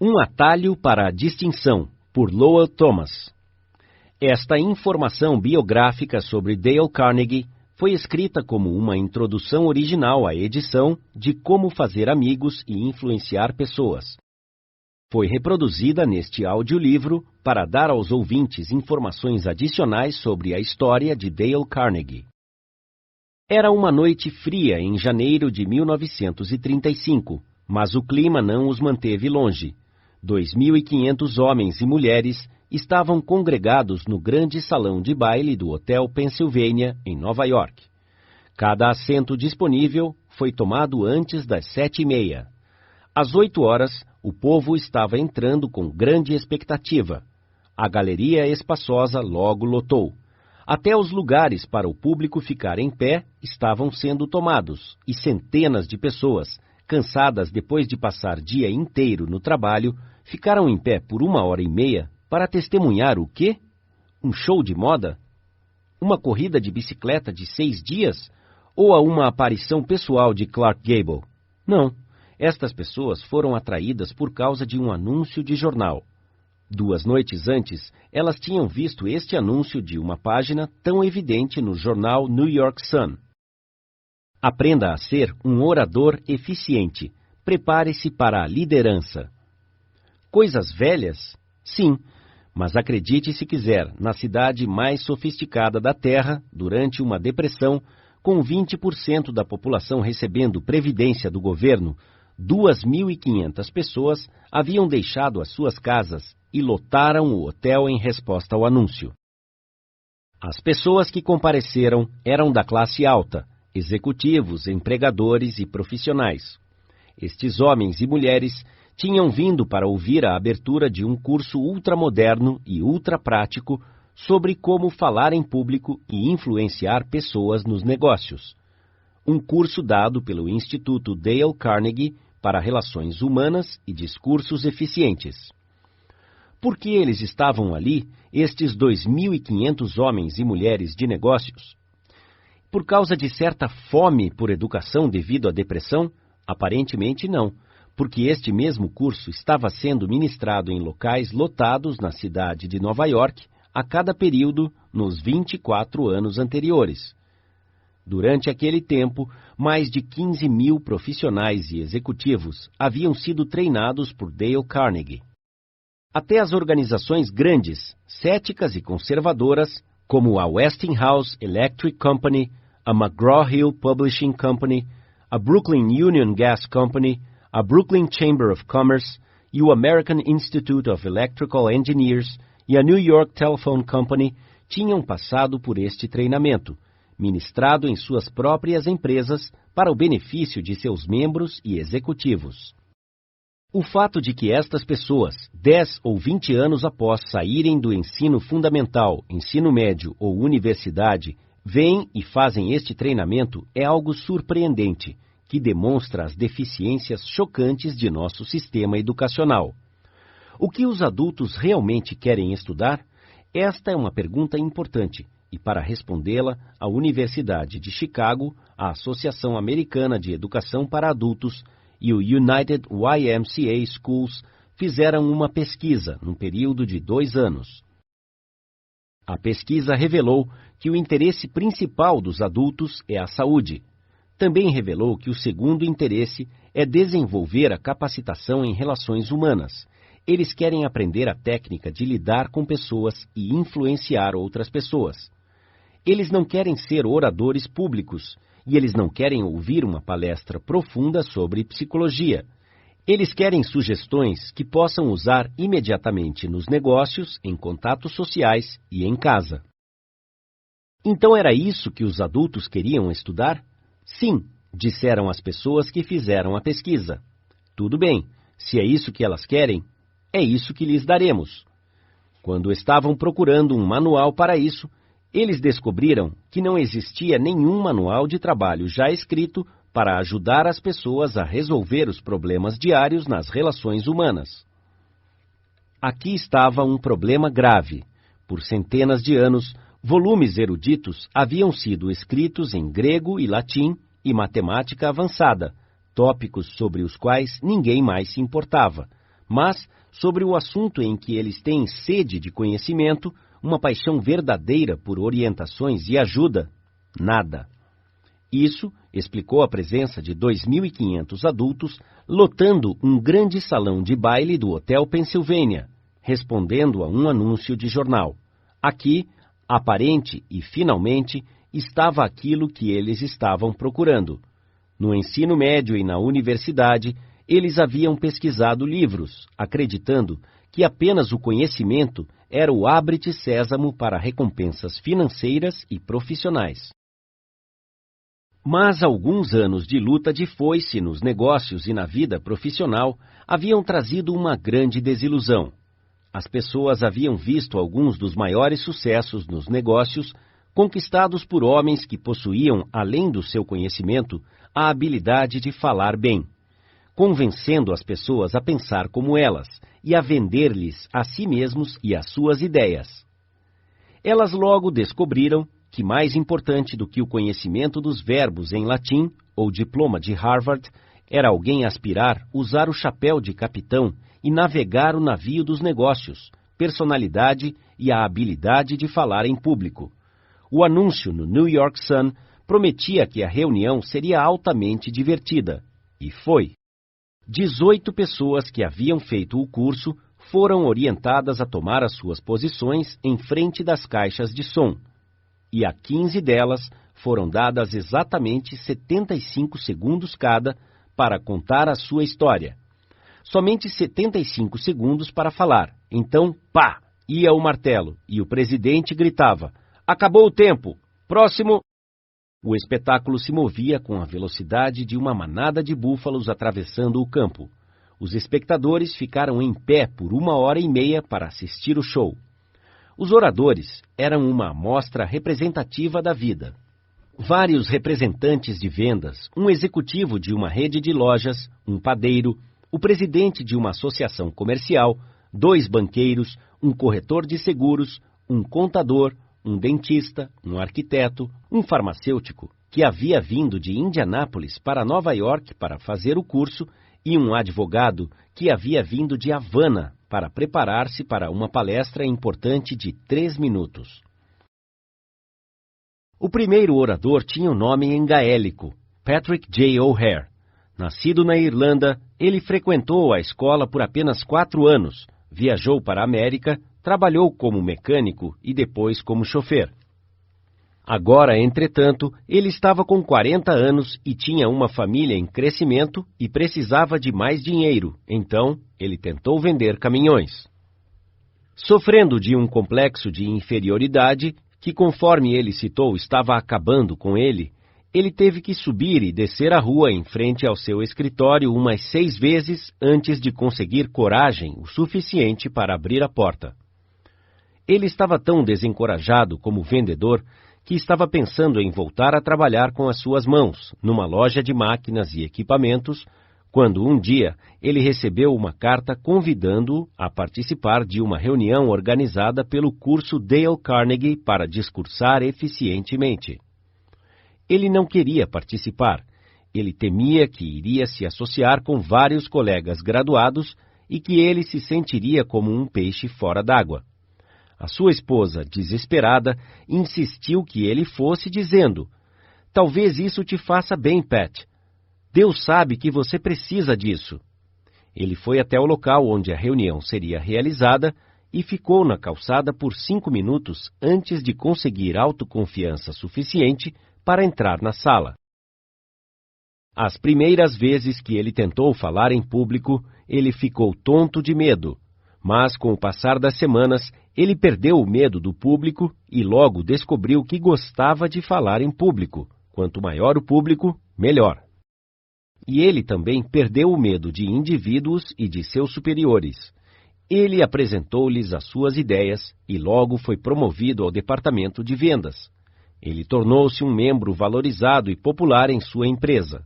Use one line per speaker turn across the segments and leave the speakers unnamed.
Um atalho para a distinção, por Lowell Thomas. Esta informação biográfica sobre Dale Carnegie foi escrita como uma introdução original à edição de Como Fazer Amigos e Influenciar Pessoas. Foi reproduzida neste audiolivro para dar aos ouvintes informações adicionais sobre a história de Dale Carnegie. Era uma noite fria em janeiro de 1935, mas o clima não os manteve longe. 2.500 homens e mulheres estavam congregados no grande salão de baile do Hotel Pennsylvania, em Nova York. Cada assento disponível foi tomado antes das 7h30. Às 8h, o povo estava entrando com grande expectativa. A galeria espaçosa logo lotou. Até os lugares para o público ficar em pé estavam sendo tomados, e centenas de pessoas, cansadas depois de passar dia inteiro no trabalho, ficaram em pé por 1h30 para testemunhar o quê? Um show de moda? Uma corrida de bicicleta de 6 dias? Ou a uma aparição pessoal de Clark Gable? Não, estas pessoas foram atraídas por causa de um anúncio de jornal. 2 noites antes, elas tinham visto este anúncio de uma página tão evidente no jornal New York Sun. Aprenda a ser um orador eficiente. Prepare-se para a liderança. Coisas velhas? Sim, mas acredite se quiser, na cidade mais sofisticada da Terra, durante uma depressão, com 20% da população recebendo previdência do governo, 2.500 pessoas haviam deixado as suas casas e lotaram o hotel em resposta ao anúncio. As pessoas que compareceram eram da classe alta, executivos, empregadores e profissionais. Estes homens e mulheres tinham vindo para ouvir a abertura de um curso ultramoderno e ultraprático sobre como falar em público e influenciar pessoas nos negócios. Um curso dado pelo Instituto Dale Carnegie para Relações Humanas e Discursos Eficientes. Por que eles estavam ali, estes 2.500 homens e mulheres de negócios? Por causa de certa fome por educação devido à depressão? Aparentemente não, porque este mesmo curso estava sendo ministrado em locais lotados na cidade de Nova York a cada período nos 24 anos anteriores. Durante aquele tempo, mais de 15.000 profissionais e executivos haviam sido treinados por Dale Carnegie. Até as organizações grandes, céticas e conservadoras, como a Westinghouse Electric Company, a McGraw-Hill Publishing Company, a Brooklyn Union Gas Company, a Brooklyn Chamber of Commerce e o American Institute of Electrical Engineers e a New York Telephone Company tinham passado por este treinamento, ministrado em suas próprias empresas para o benefício de seus membros e executivos. O fato de que estas pessoas, 10 ou 20 anos após saírem do ensino fundamental, ensino médio ou universidade, vêm e fazem este treinamento é algo surpreendente, que demonstra as deficiências chocantes de nosso sistema educacional. O que os adultos realmente querem estudar? Esta é uma pergunta importante, e para respondê-la, a Universidade de Chicago, a Associação Americana de Educação para Adultos e o United YMCA Schools fizeram uma pesquisa num período de 2 anos. A pesquisa revelou que o interesse principal dos adultos é a saúde. Também revelou que o segundo interesse é desenvolver a capacitação em relações humanas. Eles querem aprender a técnica de lidar com pessoas e influenciar outras pessoas. Eles não querem ser oradores públicos e eles não querem ouvir uma palestra profunda sobre psicologia. Eles querem sugestões que possam usar imediatamente nos negócios, em contatos sociais e em casa. Então era isso que os adultos queriam estudar? Sim, disseram as pessoas que fizeram a pesquisa. Tudo bem, se é isso que elas querem, é isso que lhes daremos. Quando estavam procurando um manual para isso, eles descobriram que não existia nenhum manual de trabalho já escrito para ajudar as pessoas a resolver os problemas diários nas relações humanas. Aqui estava um problema grave. Por centenas de anos, volumes eruditos haviam sido escritos em grego e latim e matemática avançada, tópicos sobre os quais ninguém mais se importava. Mas, sobre o assunto em que eles têm sede de conhecimento, uma paixão verdadeira por orientações e ajuda, nada. Isso explicou a presença de 2.500 adultos lotando um grande salão de baile do Hotel Pennsylvania, respondendo a um anúncio de jornal. Aqui, aparente e finalmente, estava aquilo que eles estavam procurando. No ensino médio e na universidade, eles haviam pesquisado livros, acreditando que apenas o conhecimento era o abre-te sésamo para recompensas financeiras e profissionais. Mas alguns anos de luta de foice nos negócios e na vida profissional haviam trazido uma grande desilusão. As pessoas haviam visto alguns dos maiores sucessos nos negócios conquistados por homens que possuíam, além do seu conhecimento, a habilidade de falar bem, convencendo as pessoas a pensar como elas e a vender-lhes a si mesmos e as suas ideias. Elas logo descobriram que mais importante do que o conhecimento dos verbos em latim ou diploma de Harvard era alguém aspirar usar o chapéu de capitão e navegar o navio dos negócios, personalidade e a habilidade de falar em público. O anúncio no New York Sun prometia que a reunião seria altamente divertida, e foi. 18 pessoas que haviam feito o curso foram orientadas a tomar as suas posições em frente das caixas de som, e a 15 delas foram dadas exatamente 75 segundos cada para contar a sua história. Somente 75 segundos para falar. Então, pá, ia o martelo, e o presidente gritava: "Acabou o tempo! Próximo!" O espetáculo se movia com a velocidade de uma manada de búfalos atravessando o campo. Os espectadores ficaram em pé por 1h30 para assistir o show. Os oradores eram uma amostra representativa da vida. Vários representantes de vendas, um executivo de uma rede de lojas, um padeiro, o presidente de uma associação comercial, 2 banqueiros, um corretor de seguros, um contador, um dentista, um arquiteto, um farmacêutico, que havia vindo de Indianápolis para Nova York para fazer o curso, e um advogado que havia vindo de Havana para preparar-se para uma palestra importante de 3 minutos. O primeiro orador tinha o nome em gaélico, Patrick J. O'Hare. Nascido na Irlanda, ele frequentou a escola por apenas 4 anos, viajou para a América, trabalhou como mecânico e depois como chofer. Agora, entretanto, ele estava com 40 anos e tinha uma família em crescimento e precisava de mais dinheiro, então ele tentou vender caminhões. Sofrendo de um complexo de inferioridade, que conforme ele citou estava acabando com ele, ele teve que subir e descer a rua em frente ao seu escritório umas 6 vezes antes de conseguir coragem o suficiente para abrir a porta. Ele estava tão desencorajado como vendedor que estava pensando em voltar a trabalhar com as suas mãos, numa loja de máquinas e equipamentos, quando um dia ele recebeu uma carta convidando-o a participar de uma reunião organizada pelo curso Dale Carnegie para discursar eficientemente. Ele não queria participar, ele temia que iria se associar com vários colegas graduados e que ele se sentiria como um peixe fora d'água. A sua esposa, desesperada, insistiu que ele fosse, dizendo: "Talvez isso te faça bem, Pat. Deus sabe que você precisa disso." Ele foi até o local onde a reunião seria realizada e ficou na calçada por 5 minutos antes de conseguir autoconfiança suficiente para entrar na sala. As primeiras vezes que ele tentou falar em público, ele ficou tonto de medo. Mas, com o passar das semanas, ele perdeu o medo do público e logo descobriu que gostava de falar em público. Quanto maior o público, melhor. E ele também perdeu o medo de indivíduos e de seus superiores. Ele apresentou-lhes as suas ideias e logo foi promovido ao departamento de vendas. Ele tornou-se um membro valorizado e popular em sua empresa.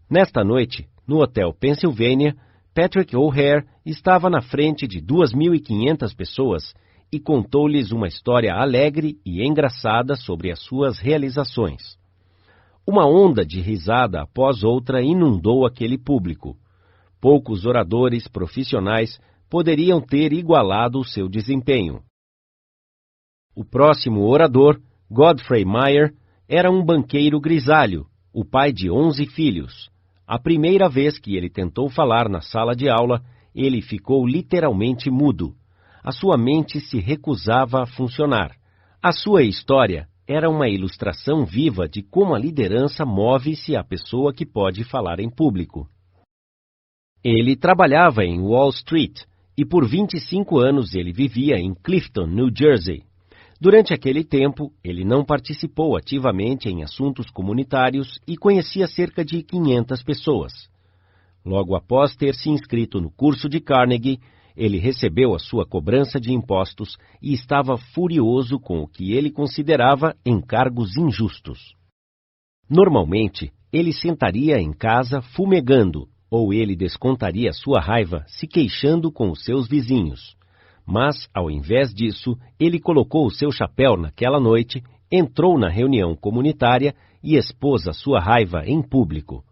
Nesta noite, no Hotel Pennsylvania, Patrick O'Hare estava na frente de 2.500 pessoas e contou-lhes uma história alegre e engraçada sobre as suas realizações. Uma onda de risada após outra inundou aquele público. Poucos oradores profissionais poderiam ter igualado o seu desempenho. O próximo orador, Godfrey Meyer, era um banqueiro grisalho, o pai de 11 filhos. A primeira vez que ele tentou falar na sala de aula, ele ficou literalmente mudo. A sua mente se recusava a funcionar. A sua história era uma ilustração viva de como a liderança move-se à pessoa que pode falar em público. Ele trabalhava em Wall Street e por 25 anos ele vivia em Clifton, New Jersey. Durante aquele tempo, ele não participou ativamente em assuntos comunitários e conhecia cerca de 500 pessoas. Logo após ter se inscrito no curso de Carnegie, ele recebeu a sua cobrança de impostos e estava furioso com o que ele considerava encargos injustos. Normalmente, ele sentaria em casa fumegando, ou ele descontaria sua raiva se queixando com os seus vizinhos. Mas, ao invés disso, ele colocou o seu chapéu naquela noite, entrou na reunião comunitária e expôs a sua raiva em público.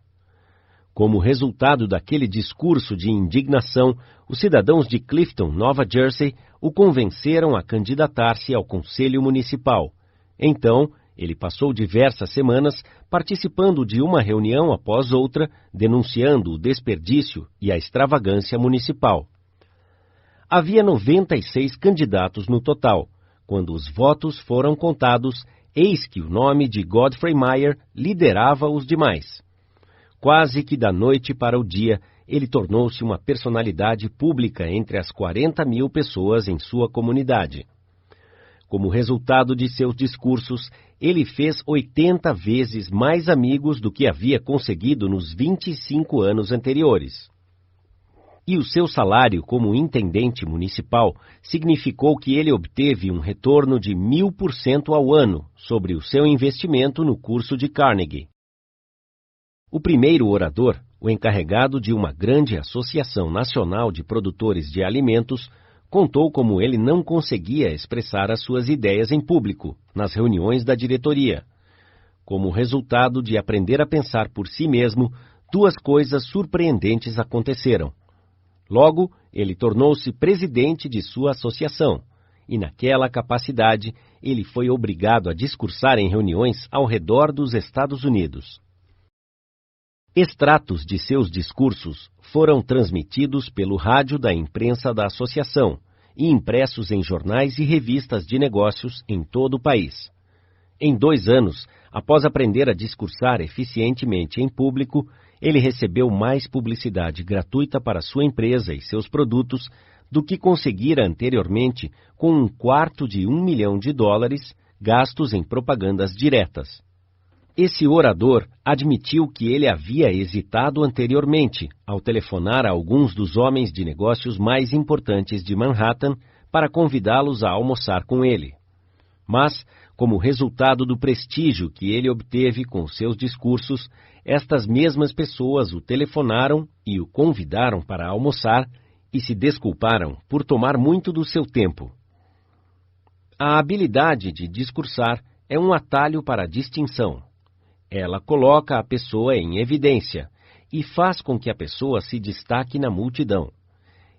Como resultado daquele discurso de indignação, os cidadãos de Clifton, Nova Jersey, o convenceram a candidatar-se ao Conselho Municipal. Então, ele passou diversas semanas participando de uma reunião após outra, denunciando o desperdício e a extravagância municipal. Havia 96 candidatos no total. Quando os votos foram contados, eis que o nome de Godfrey Meyer liderava os demais. Quase que da noite para o dia, ele tornou-se uma personalidade pública entre as 40 mil pessoas em sua comunidade. Como resultado de seus discursos, ele fez 80 vezes mais amigos do que havia conseguido nos 25 anos anteriores. E o seu salário como intendente municipal significou que ele obteve um retorno de 1000% ao ano sobre o seu investimento no curso de Carnegie. O primeiro orador, o encarregado de uma grande associação nacional de produtores de alimentos, contou como ele não conseguia expressar as suas ideias em público, nas reuniões da diretoria. Como resultado de aprender a pensar por si mesmo, duas coisas surpreendentes aconteceram. Logo, ele tornou-se presidente de sua associação, e naquela capacidade, ele foi obrigado a discursar em reuniões ao redor dos Estados Unidos. Extratos de seus discursos foram transmitidos pelo rádio da imprensa da associação e impressos em jornais e revistas de negócios em todo o país. Em 2 anos, após aprender a discursar eficientemente em público, ele recebeu mais publicidade gratuita para sua empresa e seus produtos do que conseguira anteriormente com $250 milhão gastos em propagandas diretas. Esse orador admitiu que ele havia hesitado anteriormente ao telefonar a alguns dos homens de negócios mais importantes de Manhattan para convidá-los a almoçar com ele. Mas, como resultado do prestígio que ele obteve com seus discursos, estas mesmas pessoas o telefonaram e o convidaram para almoçar e se desculparam por tomar muito do seu tempo. A habilidade de discursar é um atalho para a distinção. Ela coloca a pessoa em evidência e faz com que a pessoa se destaque na multidão.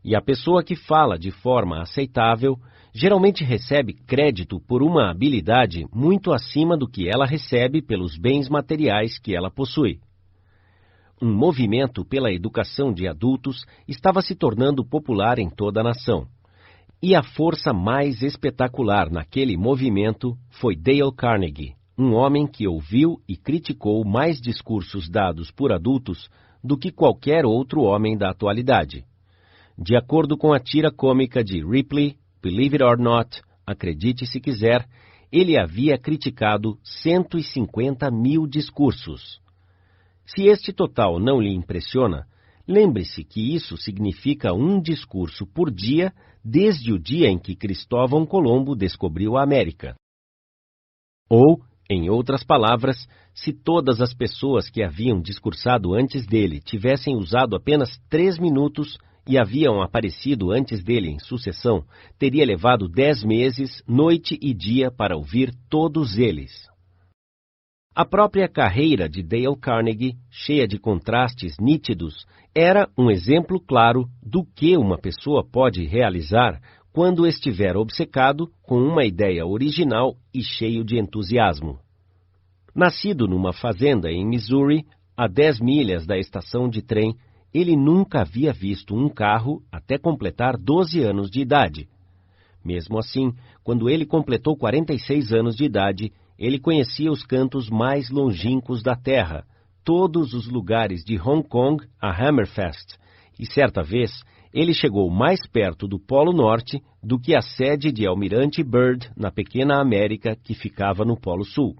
E a pessoa que fala de forma aceitável geralmente recebe crédito por uma habilidade muito acima do que ela recebe pelos bens materiais que ela possui. Um movimento pela educação de adultos estava se tornando popular em toda a nação. E a força mais espetacular naquele movimento foi Dale Carnegie, um homem que ouviu e criticou mais discursos dados por adultos do que qualquer outro homem da atualidade. De acordo com a tira cômica de Ripley, Believe It or Not, acredite se quiser, ele havia criticado 150 mil discursos. Se este total não lhe impressiona, lembre-se que isso significa um discurso por dia desde o dia em que Cristóvão Colombo descobriu a América. Ou, em outras palavras, se todas as pessoas que haviam discursado antes dele tivessem usado apenas 3 minutos e haviam aparecido antes dele em sucessão, teria levado 10 meses, noite e dia para ouvir todos eles. A própria carreira de Dale Carnegie, cheia de contrastes nítidos, era um exemplo claro do que uma pessoa pode realizar quando estiver obcecado com uma ideia original e cheio de entusiasmo. Nascido numa fazenda em Missouri, a 10 milhas da estação de trem, ele nunca havia visto um carro até completar 12 anos de idade. Mesmo assim, quando ele completou 46 anos de idade, ele conhecia os cantos mais longínquos da terra, todos os lugares de Hong Kong a Hammerfest, e certa vez ele chegou mais perto do Polo Norte do que a sede de Almirante Byrd na pequena América que ficava no Polo Sul.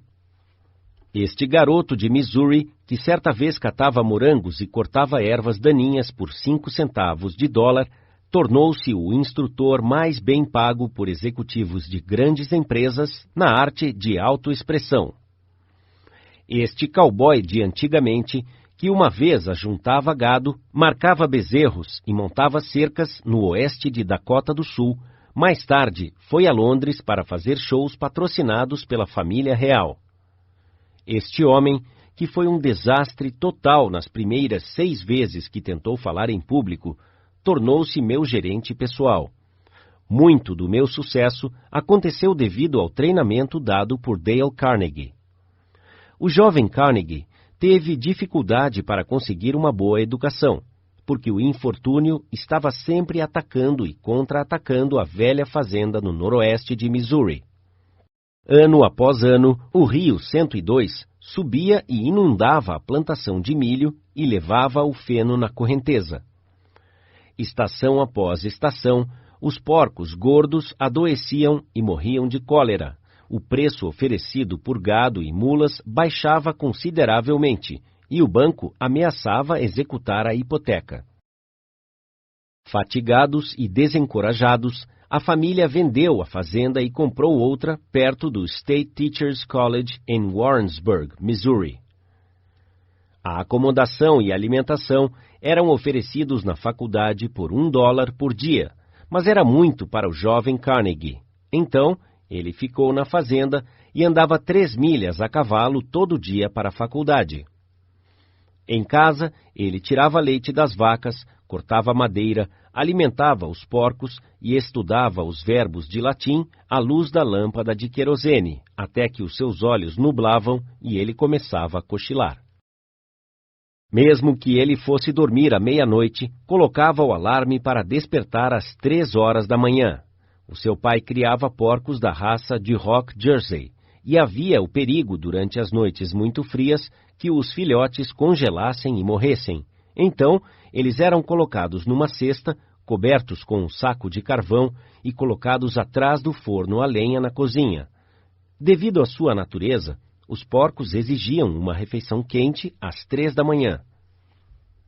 Este garoto de Missouri, que certa vez catava morangos e cortava ervas daninhas por 5 centavos de dólar, tornou-se o instrutor mais bem pago por executivos de grandes empresas na arte de autoexpressão. Este cowboy de antigamente, que uma vez ajuntava gado, marcava bezerros e montava cercas no oeste de Dakota do Sul, mais tarde foi a Londres para fazer shows patrocinados pela família real. Este homem, que foi um desastre total nas primeiras 6 vezes que tentou falar em público, tornou-se meu gerente pessoal. Muito do meu sucesso aconteceu devido ao treinamento dado por Dale Carnegie. O jovem Carnegie teve dificuldade para conseguir uma boa educação, porque o infortúnio estava sempre atacando e contra-atacando a velha fazenda no noroeste de Missouri. Ano após ano, o rio 102 subia e inundava a plantação de milho e levava o feno na correnteza. Estação após estação, os porcos gordos adoeciam e morriam de cólera. O preço oferecido por gado e mulas baixava consideravelmente, e o banco ameaçava executar a hipoteca. Fatigados e desencorajados, a família vendeu a fazenda e comprou outra perto do State Teachers College em Warrensburg, Missouri. A acomodação e alimentação eram oferecidos na faculdade por $1 por dia, mas era muito para o jovem Carnegie. Então, ele ficou na fazenda e andava 3 milhas a cavalo todo dia para a faculdade. Em casa, ele tirava leite das vacas, cortava madeira, alimentava os porcos e estudava os verbos de latim à luz da lâmpada de querosene, até que os seus olhos nublavam e ele começava a cochilar. Mesmo que ele fosse dormir à meia-noite, colocava o alarme para despertar às 3 horas da manhã. O seu pai criava porcos da raça de Rock Jersey, e havia o perigo durante as noites muito frias que os filhotes congelassem e morressem. Então, eles eram colocados numa cesta, cobertos com um saco de carvão e colocados atrás do forno a lenha na cozinha. Devido à sua natureza, os porcos exigiam uma refeição quente às 3 da manhã.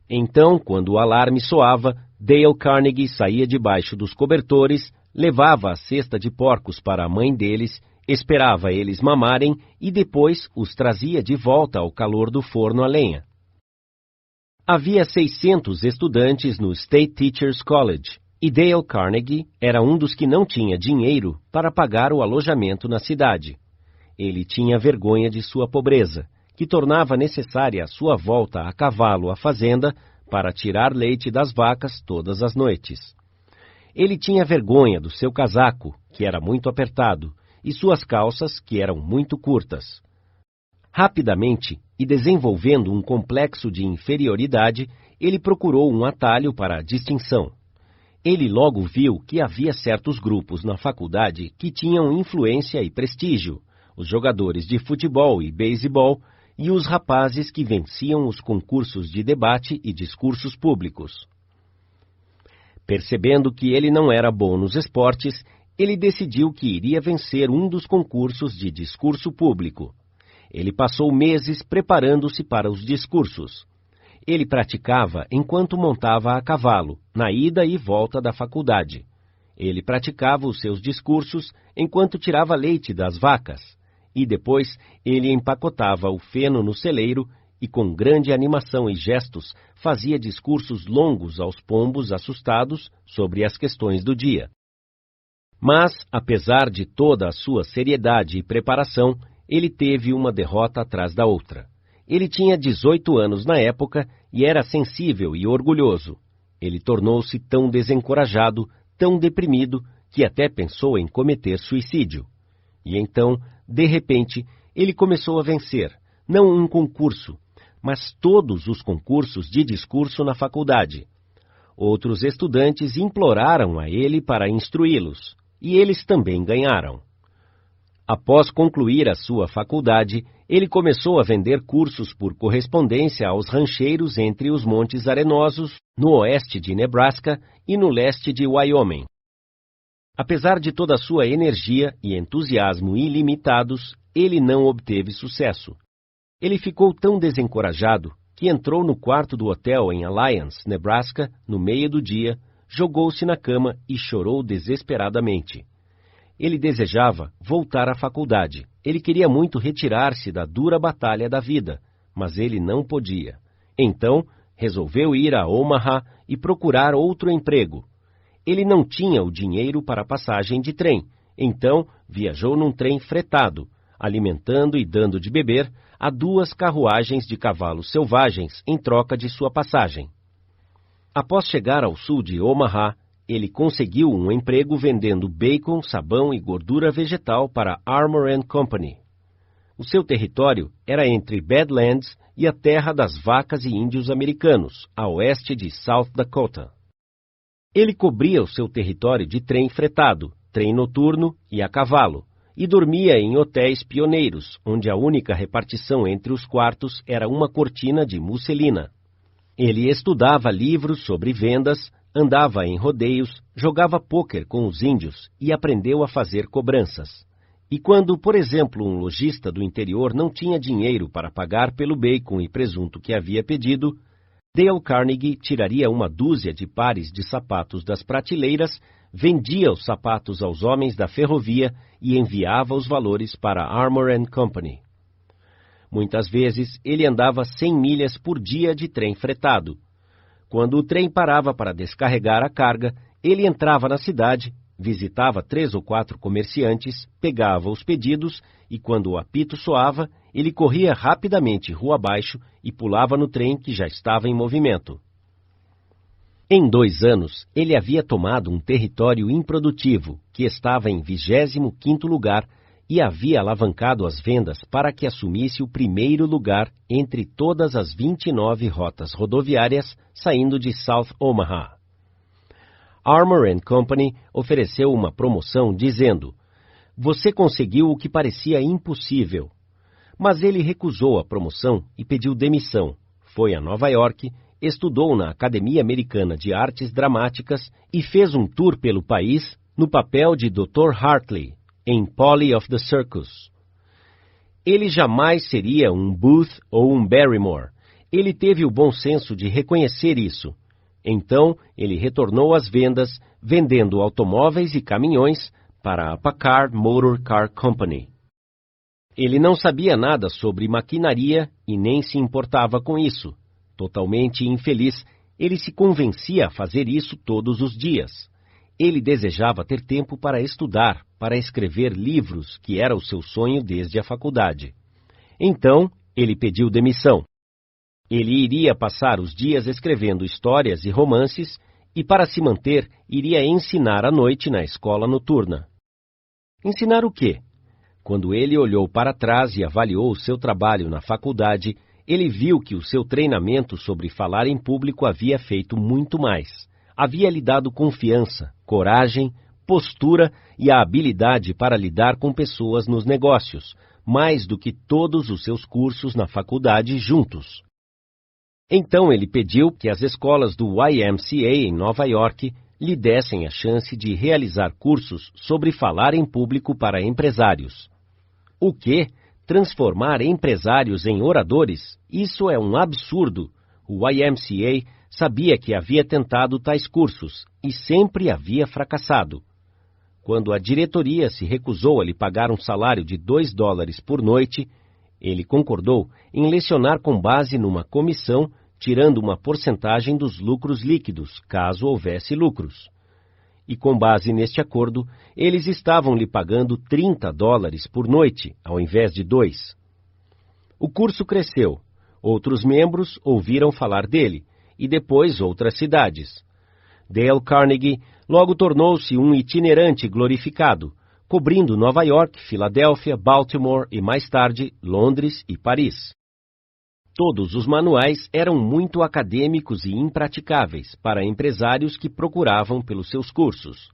Então, quando o alarme soava, Dale Carnegie saía debaixo dos cobertores, levava a cesta de porcos para a mãe deles, esperava eles mamarem e depois os trazia de volta ao calor do forno a lenha. Havia 600 estudantes no State Teachers College, e Dale Carnegie era um dos que não tinha dinheiro para pagar o alojamento na cidade. Ele tinha vergonha de sua pobreza, que tornava necessária a sua volta a cavalo à fazenda para tirar leite das vacas todas as noites. Ele tinha vergonha do seu casaco, que era muito apertado, e suas calças, que eram muito curtas. Rapidamente, e desenvolvendo um complexo de inferioridade, ele procurou um atalho para a distinção. Ele logo viu que havia certos grupos na faculdade que tinham influência e prestígio, os jogadores de futebol e beisebol e os rapazes que venciam os concursos de debate e discursos públicos. Percebendo que ele não era bom nos esportes, ele decidiu que iria vencer um dos concursos de discurso público. Ele passou meses preparando-se para os discursos. Ele praticava enquanto montava a cavalo, na ida e volta da faculdade. Ele praticava os seus discursos enquanto tirava leite das vacas. E depois ele empacotava o feno no celeiro e, com grande animação e gestos, fazia discursos longos aos pombos assustados sobre as questões do dia. Mas, apesar de toda a sua seriedade e preparação, ele teve uma derrota atrás da outra. Ele tinha 18 anos na época e era sensível e orgulhoso. Ele tornou-se tão desencorajado, tão deprimido, que até pensou em cometer suicídio. E então, de repente, ele começou a vencer, não um concurso, mas todos os concursos de discurso na faculdade. Outros estudantes imploraram a ele para instruí-los, e eles também ganharam. Após concluir a sua faculdade, ele começou a vender cursos por correspondência aos rancheiros entre os Montes Arenosos, no oeste de Nebraska e no leste de Wyoming. Apesar de toda a sua energia e entusiasmo ilimitados, ele não obteve sucesso. Ele ficou tão desencorajado que entrou no quarto do hotel em Alliance, Nebraska, no meio do dia, jogou-se na cama e chorou desesperadamente. Ele desejava voltar à faculdade. Ele queria muito retirar-se da dura batalha da vida, mas ele não podia. Então, resolveu ir a Omaha e procurar outro emprego. Ele não tinha o dinheiro para a passagem de trem, então viajou num trem fretado, alimentando e dando de beber a 2 carruagens de cavalos selvagens em troca de sua passagem. Após chegar ao sul de Omaha, ele conseguiu um emprego vendendo bacon, sabão e gordura vegetal para Armour & Company. O seu território era entre Badlands e a terra das vacas e índios americanos, a oeste de South Dakota. Ele cobria o seu território de trem fretado, trem noturno e a cavalo, e dormia em hotéis pioneiros, onde a única repartição entre os quartos era uma cortina de musselina. Ele estudava livros sobre vendas, andava em rodeios, jogava pôquer com os índios e aprendeu a fazer cobranças. E quando, por exemplo, um lojista do interior não tinha dinheiro para pagar pelo bacon e presunto que havia pedido, Dale Carnegie tiraria uma dúzia de pares de sapatos das prateleiras, vendia os sapatos aos homens da ferrovia e enviava os valores para Armour & Company. Muitas vezes, ele andava 100 milhas por dia de trem fretado. Quando o trem parava para descarregar a carga, ele entrava na cidade, visitava 3 ou 4 comerciantes, pegava os pedidos e, quando o apito soava, ele corria rapidamente rua abaixo e pulava no trem que já estava em movimento. Em 2 anos, ele havia tomado um território improdutivo, que estava em 25º lugar, e havia alavancado as vendas para que assumisse o primeiro lugar entre todas as 29 rotas rodoviárias saindo de South Omaha. Armour & Company ofereceu uma promoção dizendo: "Você conseguiu o que parecia impossível." Mas ele recusou a promoção e pediu demissão. Foi a Nova York, estudou na Academia Americana de Artes Dramáticas e fez um tour pelo país no papel de Dr. Hartley, em Polly of the Circus. Ele jamais seria um Booth ou um Barrymore. Ele teve o bom senso de reconhecer isso. Então, ele retornou às vendas, vendendo automóveis e caminhões para a Packard Motor Car Company. Ele não sabia nada sobre maquinaria e nem se importava com isso. Totalmente infeliz, ele se convencia a fazer isso todos os dias. Ele desejava ter tempo para estudar, para escrever livros, que era o seu sonho desde a faculdade. Então, ele pediu demissão. Ele iria passar os dias escrevendo histórias e romances e, para se manter, iria ensinar à noite na escola noturna. Ensinar o quê? Quando ele olhou para trás e avaliou o seu trabalho na faculdade, ele viu que o seu treinamento sobre falar em público havia feito muito mais. Havia lhe dado confiança, coragem, postura e a habilidade para lidar com pessoas nos negócios, mais do que todos os seus cursos na faculdade juntos. Então ele pediu que as escolas do YMCA em Nova York lhe dessem a chance de realizar cursos sobre falar em público para empresários. O quê? Transformar empresários em oradores? Isso é um absurdo. O YMCA sabia que havia tentado tais cursos e sempre havia fracassado. Quando a diretoria se recusou a lhe pagar um salário de $2 por noite, ele concordou em lecionar com base numa comissão, tirando uma porcentagem dos lucros líquidos, caso houvesse lucros. e com base neste acordo, eles estavam lhe pagando $30 por noite, ao invés de 2. O curso cresceu. Outros membros ouviram falar dele, e depois outras cidades. Dale Carnegie logo tornou-se um itinerante glorificado, cobrindo Nova York, Filadélfia, Baltimore e, mais tarde, Londres e Paris. Todos os manuais eram muito acadêmicos e impraticáveis para empresários que procuravam pelos seus cursos.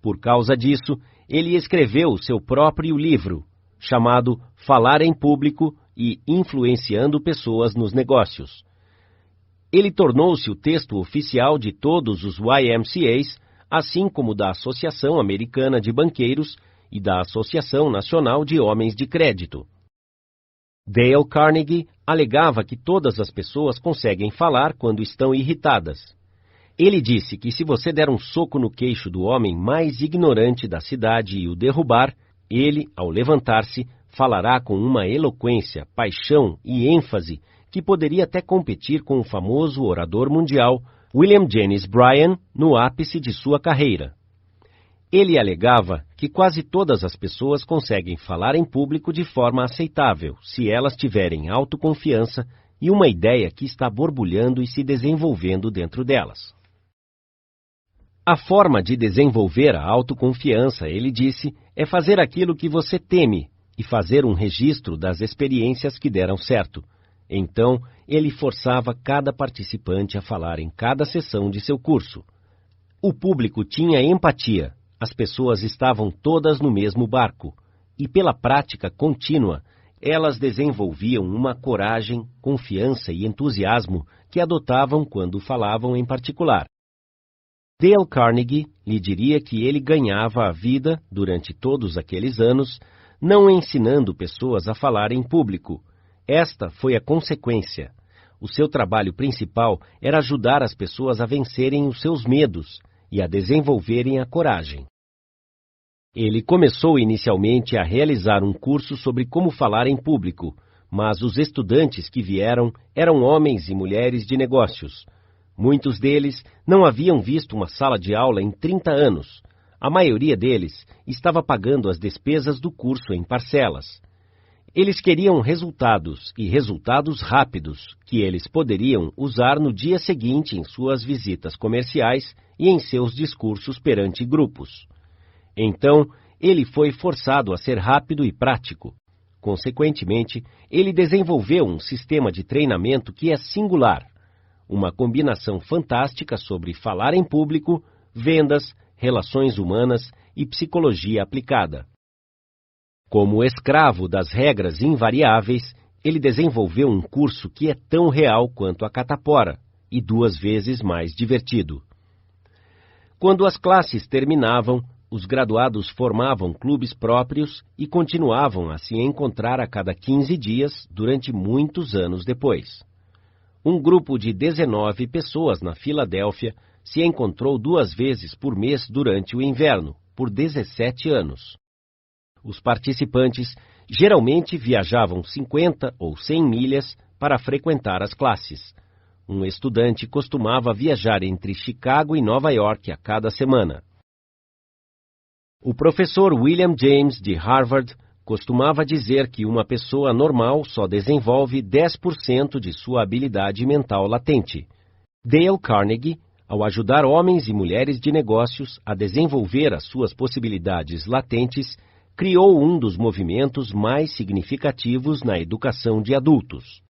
Por causa disso, ele escreveu o seu próprio livro, chamado Falar em Público e Influenciando Pessoas nos Negócios. Ele tornou-se o texto oficial de todos os YMCAs, assim como da Associação Americana de Banqueiros e da Associação Nacional de Homens de Crédito. Dale Carnegie alegava que todas as pessoas conseguem falar quando estão irritadas. Ele disse que se você der um soco no queixo do homem mais ignorante da cidade e o derrubar, ele, ao levantar-se, falará com uma eloquência, paixão e ênfase que poderia até competir com o famoso orador mundial William Jennings Bryan no ápice de sua carreira. Ele alegava que quase todas as pessoas conseguem falar em público de forma aceitável, se elas tiverem autoconfiança e uma ideia que está borbulhando e se desenvolvendo dentro delas. A forma de desenvolver a autoconfiança, ele disse, é fazer aquilo que você teme e fazer um registro das experiências que deram certo. Então, ele forçava cada participante a falar em cada sessão de seu curso. O público tinha empatia. As pessoas estavam todas no mesmo barco, e pela prática contínua, elas desenvolviam uma coragem, confiança e entusiasmo que adotavam quando falavam em particular. Dale Carnegie lhe diria que ele ganhava a vida, durante todos aqueles anos, não ensinando pessoas a falar em público. Esta foi a consequência. O seu trabalho principal era ajudar as pessoas a vencerem os seus medos e a desenvolverem a coragem. Ele começou inicialmente a realizar um curso sobre como falar em público, mas os estudantes que vieram eram homens e mulheres de negócios. Muitos deles não haviam visto uma sala de aula em 30 anos. A maioria deles estava pagando as despesas do curso em parcelas. Eles queriam resultados, e resultados rápidos, que eles poderiam usar no dia seguinte em suas visitas comerciais e em seus discursos perante grupos. Então, ele foi forçado a ser rápido e prático. Consequentemente, ele desenvolveu um sistema de treinamento que é singular, uma combinação fantástica sobre falar em público, vendas, relações humanas e psicologia aplicada. Como escravo das regras invariáveis, ele desenvolveu um curso que é tão real quanto a catapora e 2 vezes mais divertido. Quando as classes terminavam, os graduados formavam clubes próprios e continuavam a se encontrar a cada 15 dias durante muitos anos depois. Um grupo de 19 pessoas na Filadélfia se encontrou 2 vezes por mês durante o inverno, por 17 anos. Os participantes geralmente viajavam 50 ou 100 milhas para frequentar as classes. Um estudante costumava viajar entre Chicago e Nova York a cada semana. O professor William James, de Harvard, costumava dizer que uma pessoa normal só desenvolve 10% de sua habilidade mental latente. Dale Carnegie, ao ajudar homens e mulheres de negócios a desenvolver as suas possibilidades latentes, criou um dos movimentos mais significativos na educação de adultos.